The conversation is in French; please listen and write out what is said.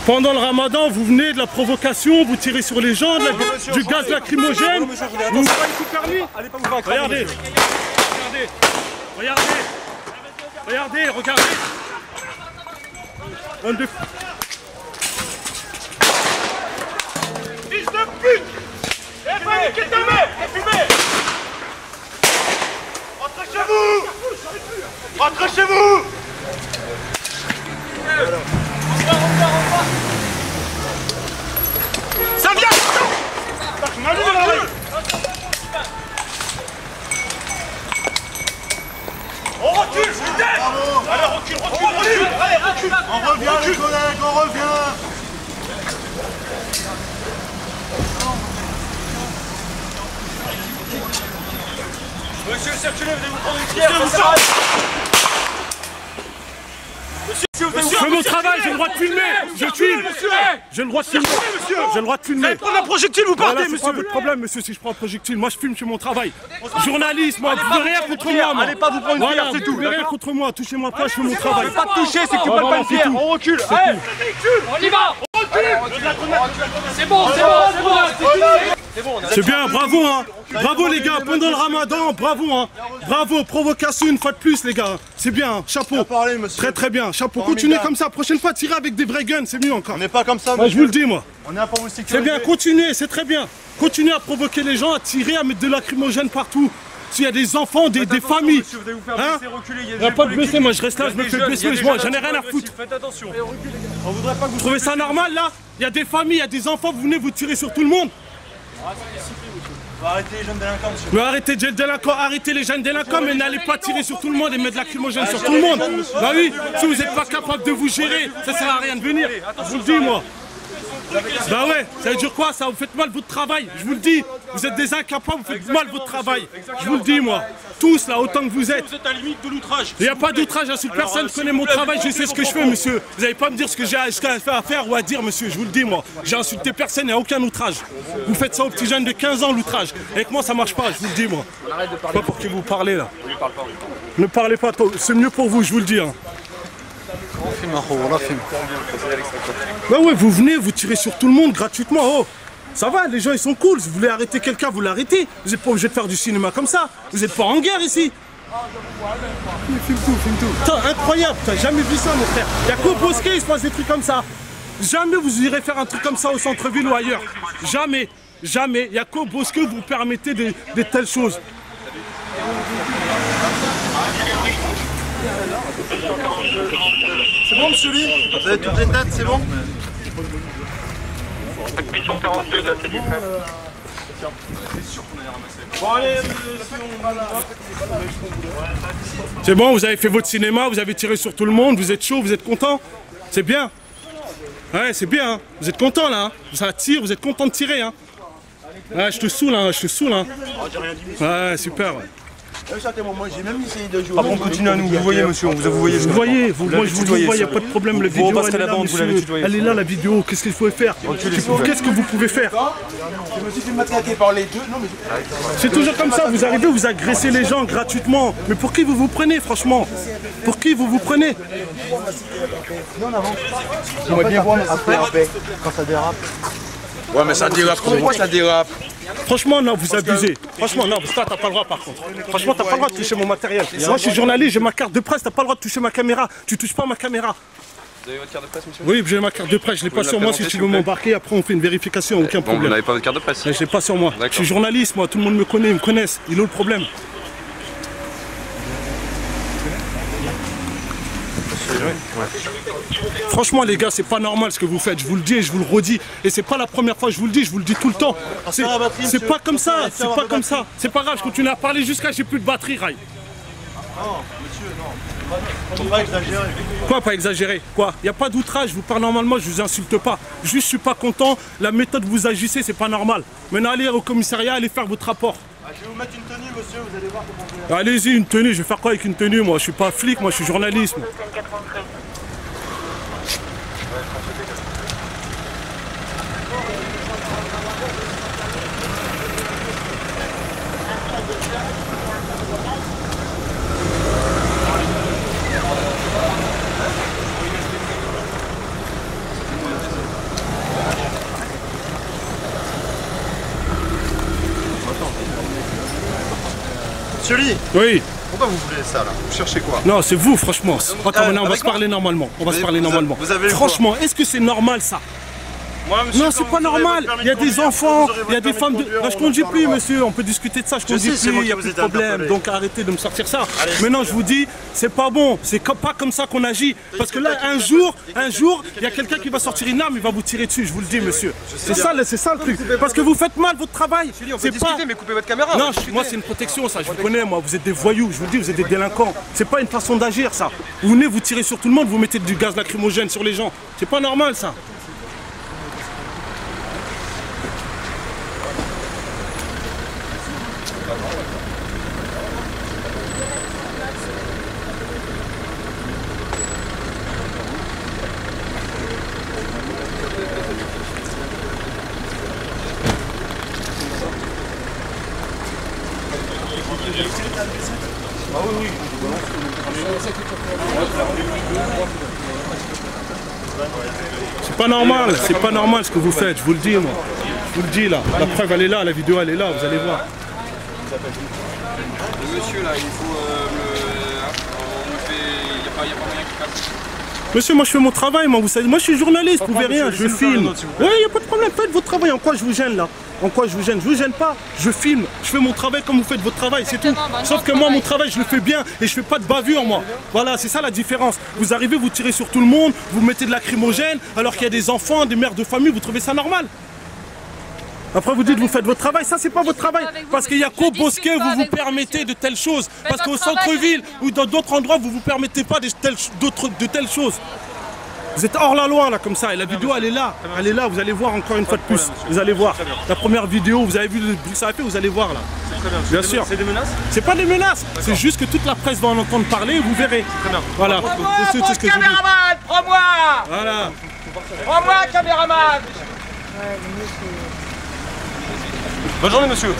Pendant le ramadan, vous venez de la provocation, vous tirez sur les gens, du gaz lacrymogène. Vous vous croyez tout permis? Allez pas vous faire. Regardez. Regardez. Bande de... Fils de pute! Fumez! Rentrez chez vous! Ça vient! On recule, allez, recule! Allez, recule! On revient les collègues, on revient! Monsieur, circulez, vous allez vous prendre une pierre! Je fais mon travail, j'ai le droit de filmer. Je filme. J'ai le droit de filmer. J'ai le droit de filmer. Allez prendre un projectile, vous partez, monsieur. C'est pas votre problème, monsieur, si je prends un projectile. Moi, je filme, c'est mon travail. Journaliste, moi, vous pouvez rien contre moi. Allez pas vous prendre une pierre, c'est tout. Vous pouvez rien contre moi. Touchez-moi pas, je fais mon travail. Pas te toucher, c'est que tu prends pas une pierre. On recule. Allez, on y va. On recule. C'est bon. C'est bien, bravo, hein. Bravo, les gars, pendant le ramadan, bravo, hein. Bravo, provocation une fois de plus, les gars. C'est bien, chapeau. Très bien, chapeau. Continuez comme ça. Prochaine fois, tirez avec des vrais guns, c'est mieux encore. On n'est pas comme ça, moi, je vous le dis, moi. On est là pour vous sécuriser. C'est bien, continuez, c'est très bien. Continuez à provoquer les gens, à tirer, à mettre de lacrymogène partout. S'il y a des enfants, des familles. Monsieur, vous allez vous faire blesser, reculer. Il n'y a pas de blessé, moi je reste là, je me fais blesser, moi j'en ai rien à foutre. Faites attention. On voudrait pas que vous... Vous trouvez ça normal là? Il y a des familles, il y a des enfants, vous venez vous tirer sur tout le monde? Arrêtez les jeunes délinquants, monsieur. Mais arrêtez les jeunes délinquants, mais n'allez pas tirer sur tout le monde et mettre de lacrymogène sur tout le monde. Bah oui, si vous n'êtes pas capable de vous gérer, ça sert à rien de venir. Je vous le dis, moi. Bah ouais, ça veut dire quoi ça? Vous faites mal votre travail, je vous le dis. Vous êtes des incapables, vous faites mal votre travail. Je vous le dis, moi. Tous là, autant que vous êtes. Vous êtes à la limite de l'outrage. Il n'y a pas d'outrage, j'insulte personne, je connais mon travail, je sais ce que je fais, monsieur. Vous n'allez pas me dire ce que j'ai à faire ou à dire, monsieur, je vous le dis, moi. J'ai insulté personne, il n'y a aucun outrage. Vous faites ça aux petits jeunes de 15 ans, l'outrage. Avec moi, ça marche pas, je vous le dis, moi. Pas pour qui vous parlez, là. Ne parlez pas, c'est mieux pour vous, je vous le dis. Hein. Bah ouais, vous venez, vous tirez sur tout le monde gratuitement, oh. Ça va, les gens ils sont cool, si vous voulez arrêter quelqu'un, vous l'arrêtez. Vous n'êtes pas obligé de faire du cinéma comme ça. Vous n'êtes pas en guerre ici. Filme tout. Putain, incroyable, t'as jamais vu ça mon frère. Il n'y a qu'au Bosquet il se passe des trucs comme ça. Jamais vous irez faire un truc comme ça au centre-ville ou ailleurs. Jamais. Il n'y a qu'au Bosquet vous permettez de telles choses. C'est bon, monsieur Lee? Vous avez toutes les têtes, c'est bon? Mission 42 de la CDF. C'est bon, vous avez fait votre cinéma, vous avez tiré sur tout le monde, vous êtes chaud, vous êtes content? C'est bien. Ouais, c'est bien, hein. Vous êtes content là, hein. Ça tire, vous êtes content de tirer. Hein. Ouais, je te saoule, hein, Ouais, super. Ouais. Moi, j'ai même essayé de jouer. Par contre, continuez à nous. Vous voyez, monsieur, vous voyez. Vous voyez, moi je vous vois, il n'y a pas de problème. La vidéo, elle est là, monsieur. Elle est là, la vidéo. Qu'est-ce qu'il faut faire? Qu'est-ce que vous pouvez faire? Je me suis fait matraquer par les deux. Non, mais... C'est toujours comme ça. Vous arrivez, vous agressez les gens gratuitement. Mais pour qui vous vous prenez, franchement? Pour qui vous vous prenez? Non, on avance. J'aimerais bien voir après, quand ça dérape. Ouais, mais ça dérape. Pourquoi ça dérape? Franchement, non, vous abusez. Franchement, non, toi, t'as pas le droit par contre. Franchement, t'as pas le droit de toucher mon matériel. Moi, je suis journaliste, j'ai ma carte de presse, t'as pas le droit de toucher ma caméra. Tu touches pas ma caméra. Vous avez votre carte de presse, monsieur? Oui, j'ai ma carte de presse, je l'ai pas sur moi. Si tu veux m'embarquer, après on fait une vérification, aucun Bon, vous problème. n'avez pas votre carte de presse? Je l'ai pas sur moi. Je suis journaliste, moi, tout le monde me connaît, ils me connaissent. Il est où le problème? Franchement les gars, c'est pas normal ce que vous faites, je vous le dis et je vous le redis. Et c'est pas la première fois que je vous le dis, je vous le dis tout le temps. C'est pas comme ça, c'est pas comme ça. C'est pas grave, je continue à parler jusqu'à j'ai plus de batterie, Rai. Non, monsieur, non. Faut pas exagérer. Quoi, pas exagérer? Quoi? Y a pas d'outrage, je vous parle normalement, je vous insulte pas. Juste, je suis pas content, la méthode que vous agissez, c'est pas normal. Maintenant, allez au commissariat, allez faire votre rapport. Je vais vous mettre une tenue, monsieur, vous allez voir comment on fait. Allez-y, une tenue, je vais faire quoi avec une tenue? Moi, je suis pas flic, moi, je suis journaliste. Monsieur Lee, Oui. pourquoi vous voulez ça là? Vous cherchez quoi? Non, c'est vous, franchement. Attends, maintenant, on va se parler normalement. Franchement, est-ce que c'est normal ça? Non, c'est pas normal. Il y a des enfants, il y a des femmes. Non, je conduis plus, monsieur. On peut discuter de ça. Je conduis plus. Il n'y a plus de problème. Donc arrêtez de me sortir ça. Maintenant, je vous dis, c'est pas bon. C'est pas comme ça qu'on agit. Parce que là, un jour, il y a quelqu'un qui va sortir une arme, il va vous tirer dessus. Je vous le dis, monsieur. C'est ça le truc. Parce que vous faites mal votre travail. C'est pas. Mais coupez votre caméra. Non, moi, c'est une protection, ça. Je vous connais, moi. Vous êtes des voyous. Je vous le dis, vous êtes des délinquants. C'est pas une façon d'agir, ça. Vous venez, vous tirez sur tout le monde, vous mettez du gaz lacrymogène sur les gens. C'est pas normal, ça. C'est pas normal ce que vous faites, je vous le dis moi. Je vous le dis là, la preuve elle est là, la vidéo elle est là, vous allez voir. Le monsieur là, il faut on me fait. Il n'y a pas moyen qu'il fasse. Monsieur, moi je fais mon travail, moi, vous savez, moi je suis journaliste, vous pouvez rien, je filme. Oui, il n'y a pas de problème, faites votre travail. En quoi je vous gêne là? En quoi je vous gêne? Je vous gêne pas, je filme, je fais mon travail comme vous faites votre travail, c'est tout. Sauf que moi mon travail je le fais bien et je fais pas de bavure moi. Voilà, c'est ça la différence. Vous arrivez, vous tirez sur tout le monde, vous mettez de lacrymogène alors qu'il y a des enfants, des mères de famille, vous trouvez ça normal? Après vous dites vous faites votre travail, ça c'est pas votre travail. Parce qu'il y a qu'au Bosquet vous vous permettez de telles choses. Parce qu'au centre-ville ou dans d'autres endroits vous vous permettez pas de telles choses. Vous êtes hors la loi là comme ça et la vidéo elle est là, vous allez voir encore une fois de plus, vous allez voir. La première vidéo, vous avez vu le bruit que ça a fait, vous allez voir là. Bien sûr. C'est des menaces? C'est pas des menaces, c'est juste que toute la presse va en entendre parler et vous verrez. Voilà. C'est ce que je vous dis. Caméraman, prends-moi! Voilà. Prends-moi, caméraman! Bonne journée monsieur.